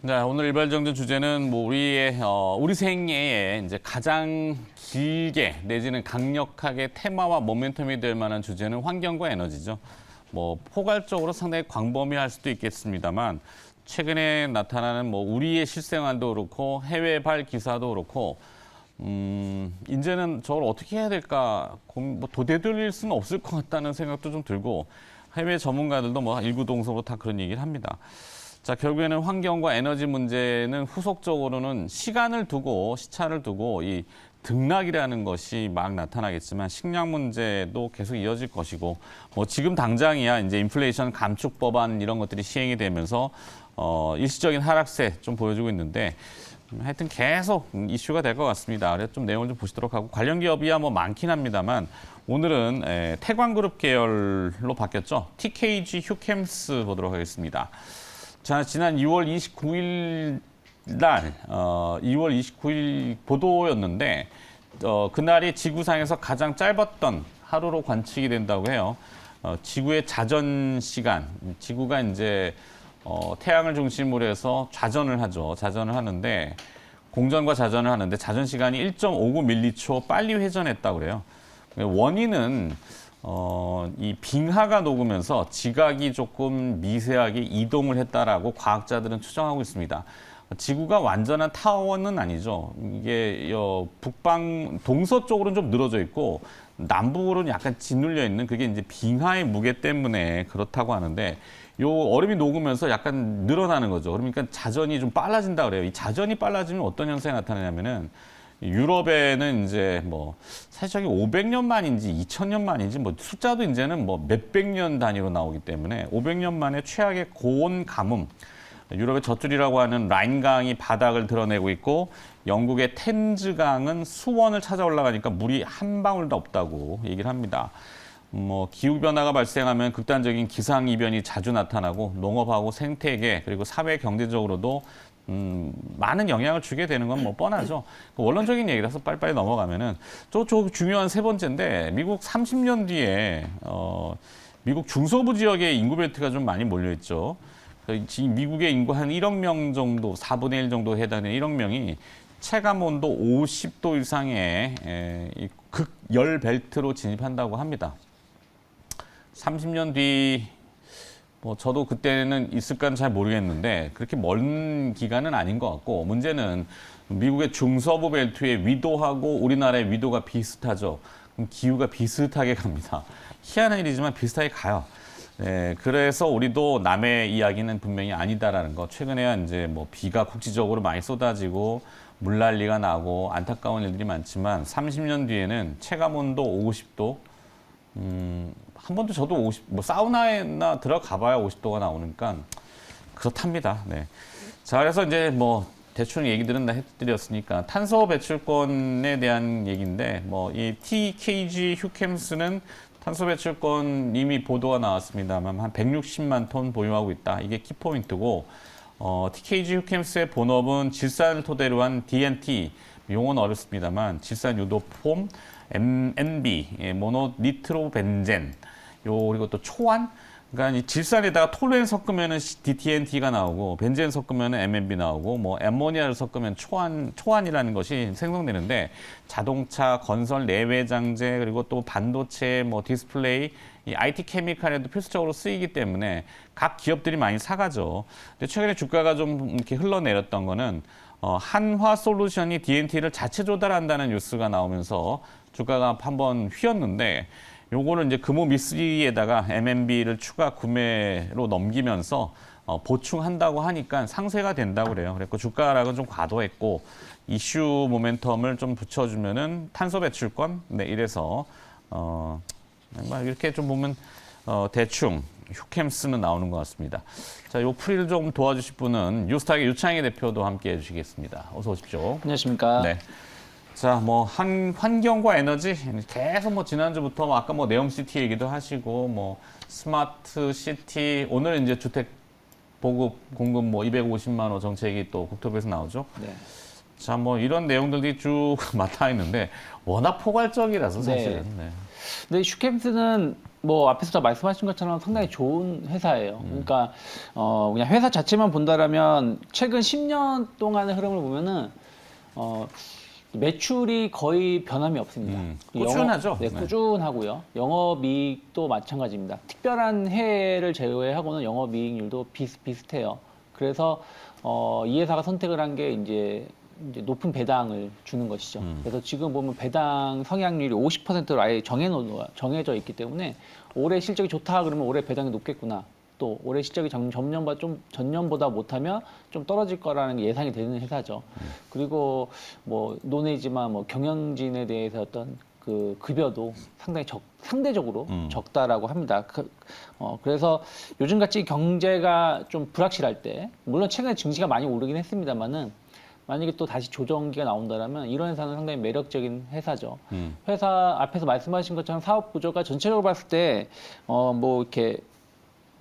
자, 오늘 일발정전 주제는 뭐 우리 생애에 이제 가장 길게 내지는 강력하게 테마와 모멘텀이 될 만한 주제는 환경과 에너지죠. 뭐 포괄적으로 상당히 광범위할 수도 있겠습니다만 최근에 나타나는 뭐 우리의 실생활도 그렇고 해외발 기사도 그렇고 이제는 저걸 어떻게 해야 될까 뭐 도대들릴 수는 없을 것 같다는 생각도 좀 들고 해외 전문가들도 뭐 일구동성으로 다 그런 얘기를 합니다. 자, 결국에는 환경과 에너지 문제는 후속적으로는 시간을 두고 시차를 두고 이 등락이라는 것이 막 나타나겠지만 식량 문제도 계속 이어질 것이고 뭐 지금 당장이야 이제 인플레이션 감축 법안 이런 것들이 시행이 되면서 일시적인 하락세 좀 보여주고 있는데 하여튼 계속 이슈가 될 것 같습니다. 그래서 좀 내용을 좀 보시도록 하고 관련 기업이야 뭐 많긴 합니다만 오늘은 태광그룹 계열로 바뀌었죠. TKG 휴캠스 보도록 하겠습니다. 자, 지난 2월 29일 날 2월 29일 보도였는데 그날이 지구상에서 가장 짧았던 하루로 관측이 된다고 해요. 지구의 자전 시간, 지구가 이제 태양을 중심으로 해서 좌전을 하죠. 좌전을 하는데 공전과 자전을 하는데 자전 시간이 1.59밀리초 빨리 회전했다고 그래요. 원인은 이 빙하가 녹으면서 지각이 조금 미세하게 이동을 했다라고 과학자들은 추정하고 있습니다. 지구가 완전한 타원은 아니죠. 이게 동서쪽으로는 좀 늘어져 있고 남북으로는 약간 짓눌려 있는 그게 이제 빙하의 무게 때문에 그렇다고 하는데 요 얼음이 녹으면서 약간 늘어나는 거죠. 그러니까 자전이 좀 빨라진다 그래요. 이 자전이 빨라지면 어떤 현상이 나타나냐면은 유럽에는 이제 뭐 사실 저기 500년 만인지 2000년 만인지 뭐 숫자도 이제는 뭐 몇백 년 단위로 나오기 때문에 500년 만에 최악의 고온 가뭄. 유럽의 젖줄이라고 하는 라인강이 바닥을 드러내고 있고 영국의 템즈강은 수원을 찾아 올라가니까 물이 한 방울도 없다고 얘기를 합니다. 뭐 기후 변화가 발생하면 극단적인 기상 이변이 자주 나타나고 농업하고 생태계 그리고 사회 경제적으로도 많은 영향을 주게 되는 건 뭐 뻔하죠. 원론적인 얘기라서 빨리빨리 넘어가면은 저 중요한 세 번째인데 미국 30년 뒤에 미국 중서부 지역에 인구 벨트가 좀 많이 몰려 있죠. 지금 미국의 인구 한 1억 명 정도, 4분의 1 정도 해당되는 1억 명이 체감 온도 50도 이상의 극열 벨트로 진입한다고 합니다. 30년 뒤 뭐 저도 그때는 있을까는 잘 모르겠는데 그렇게 먼 기간은 아닌 것 같고 문제는 미국의 중서부 벨트의 위도하고 우리나라의 위도가 비슷하죠. 그럼 기후가 비슷하게 갑니다. 희한한 일이지만 비슷하게 가요. 네, 그래서 우리도 남의 이야기는 분명히 아니다라는 거. 최근에야 이제 뭐 비가 국지적으로 많이 쏟아지고 물난리가 나고 안타까운 일들이 많지만 30년 뒤에는 체감 온도 50도 한 번도 저도 뭐 사우나에나 들어가봐야 50도가 나오니까 그렇답니다. 네. 자, 그래서 이제 뭐 대충 얘기들은 다 해드렸으니까 탄소 배출권에 대한 얘기인데 뭐 이 TKG 휴캠스는 탄소 배출권 이미 보도가 나왔습니다만 한 160만 톤 보유하고 있다. 이게 키포인트고 TKG 휴캠스의 본업은 질산을 토대로 한 DNT 용어는 어렵습니다만 질산 유도폼 MNB, 모노니트로벤젠, 그리고 또 초안, 그러니까 이 질산에다가 톨루엔 섞으면은 DNT가 나오고, 벤젠 섞으면은 MNB 나오고, 뭐 암모니아를 섞으면 초안이라는 것이 생성되는데, 자동차, 건설, 내외 장재, 그리고 또 반도체, 뭐 디스플레이, 이 IT 케미칼에도 필수적으로 쓰이기 때문에 각 기업들이 많이 사가죠. 근데 최근에 주가가 좀 이렇게 흘러내렸던 거는 한화 솔루션이 DNT를 자체 조달한다는 뉴스가 나오면서 주가가 한번 휘었는데 요거는 이제 금호 미쓰리에다가 MNB를 추가 구매로 넘기면서 보충한다고 하니까 상쇄가 된다고 그래요. 그래서 주가 하락은 좀 과도했고 이슈 모멘텀을 좀 붙여주면은 탄소 배출권 이래서 이렇게 좀 보면 대충 휴캠스는 나오는 것 같습니다. 자, 요 풀이를 좀 도와주실 분은 뉴스타의 유창희 대표도 함께 해주시겠습니다. 어서 오십시오. 안녕하십니까. 네. 자, 뭐 환경과 에너지 계속 뭐 지난주부터 아까 뭐 네옴시티 얘기도 하시고 뭐 스마트 시티 오늘 이제 주택 보급 공급 뭐 250만 호 정책이 또 국토부에서 나오죠. 네. 자, 뭐 이런 내용들이 쭉 맡아 있는데 워낙 포괄적이라서 사실은. 네. 네. 근데 슈캠스는 뭐 앞에서 다 말씀하신 것처럼 상당히 좋은 회사예요. 그러니까 그냥 회사 자체만 본다라면 최근 10년 동안의 흐름을 보면은 매출이 거의 변함이 없습니다. 꾸준하죠? 네, 네. 꾸준하고요. 영업이익도 마찬가지입니다. 특별한 해를 제외하고는 영업이익률도 비슷해요. 그래서 이 회사가 선택을 한 게 이제 높은 배당을 주는 것이죠. 그래서 지금 보면 배당 성향률이 50%로 아예 정해져 있기 때문에 올해 실적이 좋다 그러면 올해 배당이 높겠구나. 또 올해 실적이 전년보다 못하면 좀 떨어질 거라는 게 예상이 되는 회사죠. 그리고 뭐 논외지만 뭐 경영진에 대해서 어떤 그 급여도 상대적으로 적다라고 합니다. 그래서 요즘같이 경제가 좀 불확실할 때, 물론 최근에 증시가 많이 오르긴 했습니다만은 만약에 또 다시 조정기가 나온다면 이런 회사는 상당히 매력적인 회사죠. 회사 앞에서 말씀하신 것처럼 사업 구조가 전체적으로 봤을 때 뭐 이렇게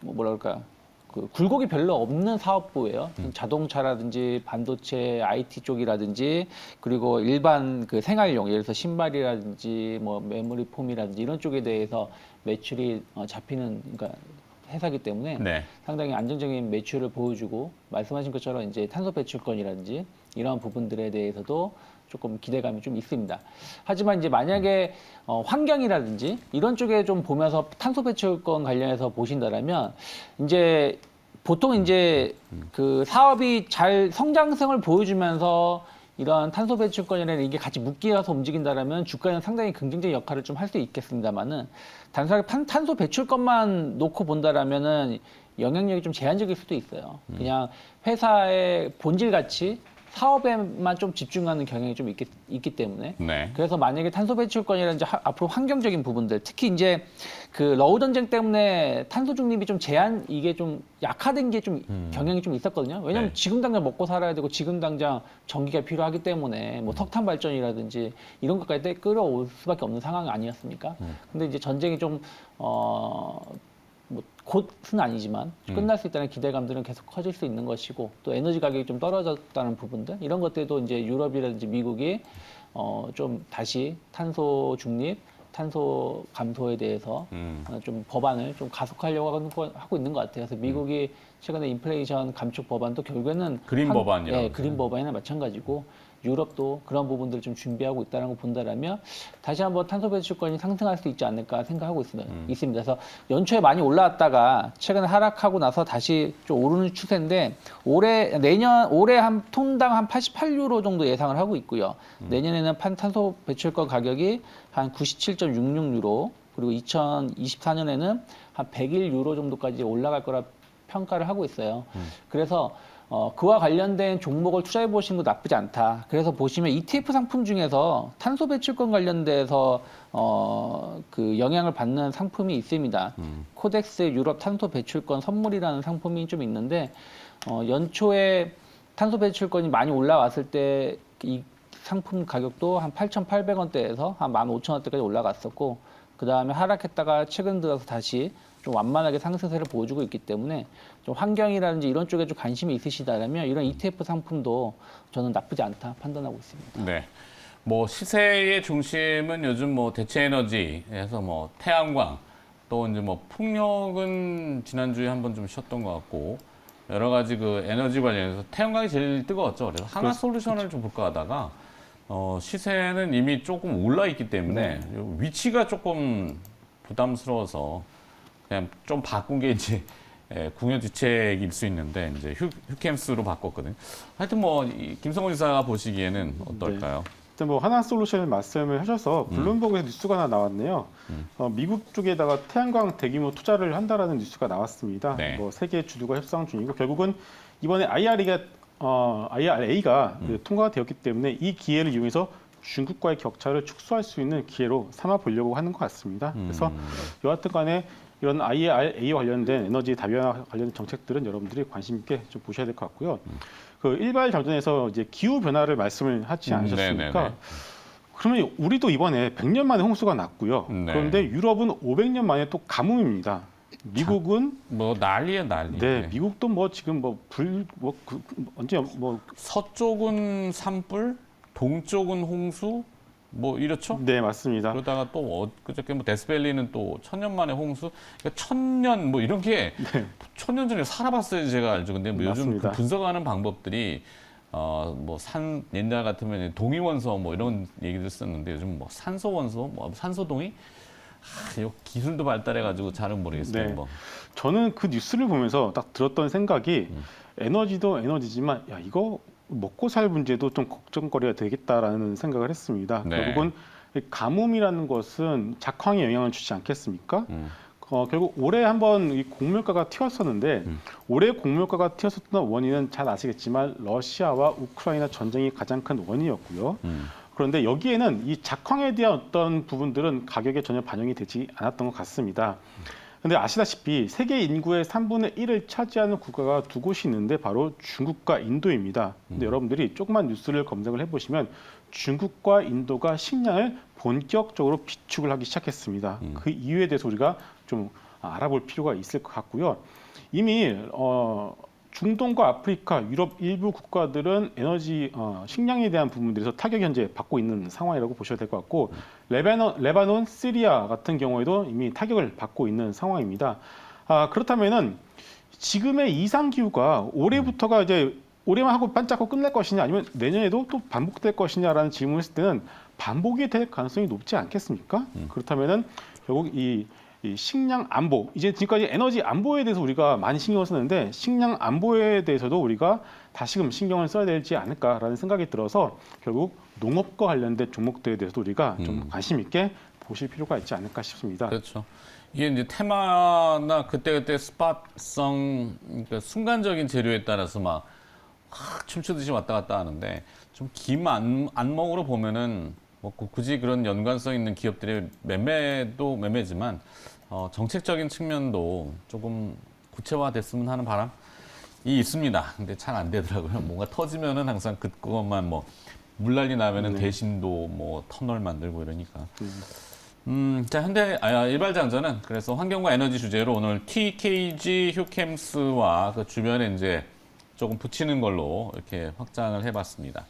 뭐라 그럴까요? 그 굴곡이 별로 없는 사업부예요. 자동차라든지 반도체, IT 쪽이라든지 그리고 일반 그 생활용, 예를 들어서 신발이라든지 뭐 메모리 폼이라든지 이런 쪽에 대해서 매출이 잡히는 그러니까 회사기 때문에 네. 상당히 안정적인 매출을 보여주고 말씀하신 것처럼 이제 탄소 배출권이라든지 이러한 부분들에 대해서도 조금 기대감이 좀 있습니다. 하지만 이제 만약에 환경이라든지 이런 쪽에 좀 보면서 탄소 배출권 관련해서 보신다라면 이제 보통 이제 그 사업이 잘 성장성을 보여주면서 이러한 탄소 배출권이라는 이게 같이 묶여서 움직인다라면 주가는 상당히 긍정적인 역할을 좀 할 수 있겠습니다만은 단순하게 탄소 배출권만 놓고 본다라면은 영향력이 좀 제한적일 수도 있어요. 그냥 회사의 본질 가치 사업에만 좀 집중하는 경향이 좀 있기 때문에 네. 그래서 만약에 탄소 배출권이라든지 앞으로 환경적인 부분들 특히 이제 그 러우 전쟁 때문에 탄소 중립이 좀 이게 좀 약화된 게 좀 경향이 좀 있었거든요. 왜냐하면 네. 지금 당장 먹고 살아야 되고 지금 당장 전기가 필요하기 때문에 뭐 석탄 발전이라든지 이런 것까지 끌어올 수밖에 없는 상황이 아니었습니까? 근데 이제 전쟁이 좀 뭐 곧은 아니지만 끝날 수 있다는 기대감들은 계속 커질 수 있는 것이고 또 에너지 가격이 좀 떨어졌다는 부분들 이런 것들도 이제 유럽이라든지 미국이 좀 다시 탄소 중립, 탄소 감소에 대해서 좀 법안을 좀 가속하려고 하고 있는 것 같아요. 그래서 미국이 최근에 인플레이션 감축 법안도 결국에는 그린 법안이라고 네, 그린 법안이나 마찬가지고 유럽도 그런 부분들을 좀 준비하고 있다는 걸 본다라면 다시 한번 탄소 배출권이 상승할 수 있지 않을까 생각하고 있습니다. 그래서 연초에 많이 올라왔다가 최근에 하락하고 나서 다시 좀 오르는 추세인데 올해 한 톤당 한 88유로 정도 예상을 하고 있고요. 내년에는 탄소 배출권 가격이 한 97.66유로 그리고 2024년에는 한 101유로 정도까지 올라갈 거라 평가를 하고 있어요. 그래서 그와 관련된 종목을 투자해 보시는 것도 나쁘지 않다. 그래서 보시면 ETF 상품 중에서 탄소 배출권 관련돼서 그 영향을 받는 상품이 있습니다. 코덱스 유럽 탄소 배출권 선물이라는 상품이 좀 있는데 연초에 탄소 배출권이 많이 올라왔을 때 이 상품 가격도 한 8,800원대에서 한 15,000원대까지 올라갔었고 그 다음에 하락했다가 최근 들어서 다시 좀 완만하게 상승세를 보여주고 있기 때문에 좀 환경이라든지 이런 쪽에 좀 관심이 있으시다면 이런 ETF 상품도 저는 나쁘지 않다 판단하고 있습니다. 네. 뭐 시세의 중심은 요즘 뭐 대체 에너지에서 뭐 태양광 또 이제 뭐 풍력은 지난주에 한번 좀 쉬었던 것 같고 여러 가지 그 에너지 관련해서 태양광이 제일 뜨거웠죠. 그래서 하나솔루션을 좀 볼까 하다가 시세는 이미 조금 올라 있기 때문에 위치가 조금 부담스러워서 그냥 좀 바꾼 게 이제 궁여지책일 수 있는데 이제 휴캠스로 바꿨거든요. 하여튼 뭐 김성훈 이사가 보시기에는 어떨까요? 일단 뭐 하나솔루션을 말씀을 하셔서 블룸버그에서 뉴스가 하나 나왔네요. 미국 쪽에다가 태양광 대규모 투자를 한다라는 뉴스가 나왔습니다. 네. 뭐 세계 주주가 협상 중이고 결국은 이번에 IRA가 통과가 되었기 때문에 이 기회를 이용해서 중국과의 격차를 축소할 수 있는 기회로 삼아 보려고 하는 것 같습니다. 그래서 여하튼 간에 이런 IRA와 관련된 에너지 다변화 관련된 정책들은 여러분들이 관심 있게 좀 보셔야 될 것 같고요. 그 일발 전전에서 이제 기후 변화를 말씀을 하지 않으셨습니까? 네네네. 그러면 우리도 이번에 100년 만에 홍수가 났고요. 네. 그런데 유럽은 500년 만에 또 가뭄입니다. 미국은 뭐 난리야 난리. 네, 미국도 뭐 지금 언제 서쪽은 산불, 동쪽은 홍수, 뭐 이렇죠? 네, 맞습니다. 그러다가 또 그저께 뭐 데스밸리는 또 1000년 만에 홍수, 그러니까 1000년 뭐 이런 게 1000년 전에 살아봤어야지 제가 알죠. 근데 뭐 요즘 맞습니다. 그 분석하는 방법들이 뭐 옛날 같으면 동위원소 뭐 이런 얘기들 썼는데 요즘 뭐 산소원소, 뭐 산소동위, 이 기술도 발달해가지고 잘은 모르겠어요. 네. 뭐. 저는 그 뉴스를 보면서 딱 들었던 생각이 에너지도 에너지지만 야 이거 먹고 살 문제도 좀 걱정거리가 되겠다라는 생각을 했습니다. 네. 결국은 이 가뭄이라는 것은 작황에 영향을 주지 않겠습니까? 결국 올해 한번 이 곡물가가 튀었었는데 올해 곡물가가 튀었었던 원인은 잘 아시겠지만 러시아와 우크라이나 전쟁이 가장 큰 원인이었고요. 그런데 여기에는 이 작황에 대한 어떤 부분들은 가격에 전혀 반영이 되지 않았던 것 같습니다. 근데 아시다시피 세계 인구의 3분의 1을 차지하는 국가가 두 곳이 있는데 바로 중국과 인도입니다. 근데 여러분들이 조그만 뉴스를 검색을 해보시면 중국과 인도가 식량을 본격적으로 비축을 하기 시작했습니다. 그 이유에 대해서 우리가 좀 알아볼 필요가 있을 것 같고요. 이미 중동과 아프리카, 유럽 일부 국가들은 에너지, 식량에 대한 부분들에서 타격 현재 받고 있는 상황이라고 보셔야 될 것 같고, 레바논, 시리아 같은 경우에도 이미 타격을 받고 있는 상황입니다. 그렇다면은 지금의 이상 기후가 올해부터가 이제 올해만 하고 반짝하고 끝날 것이냐, 아니면 내년에도 또 반복될 것이냐라는 질문을 했을 때는 반복이 될 가능성이 높지 않겠습니까? 그렇다면은 결국 이 식량 안보, 이제 지금까지 에너지 안보에 대해서 우리가 많이 신경을 썼는데 식량 안보에 대해서도 우리가 다시금 신경을 써야 되지 않을까라는 생각이 들어서 결국 농업과 관련된 종목들에 대해서도 우리가 좀 관심 있게 보실 필요가 있지 않을까 싶습니다. 그렇죠. 이게 이제 테마나 그때그때 스팟성, 그러니까 순간적인 재료에 따라서 막 춤추듯이 왔다 갔다 하는데 좀 긴 안목으로 보면은 뭐 굳이 그런 연관성 있는 기업들의 매매도 매매지만 정책적인 측면도 조금 구체화됐으면 하는 바람이 있습니다. 근데 잘 안 되더라고요. 뭔가 터지면은 항상 그것만 뭐 물난리 나면은 대신도 뭐 터널 만들고 이러니까. 자, 일발장전은 그래서 환경과 에너지 주제로 오늘 TKG 휴캠스와 그 주변에 이제 조금 붙이는 걸로 이렇게 확장을 해봤습니다.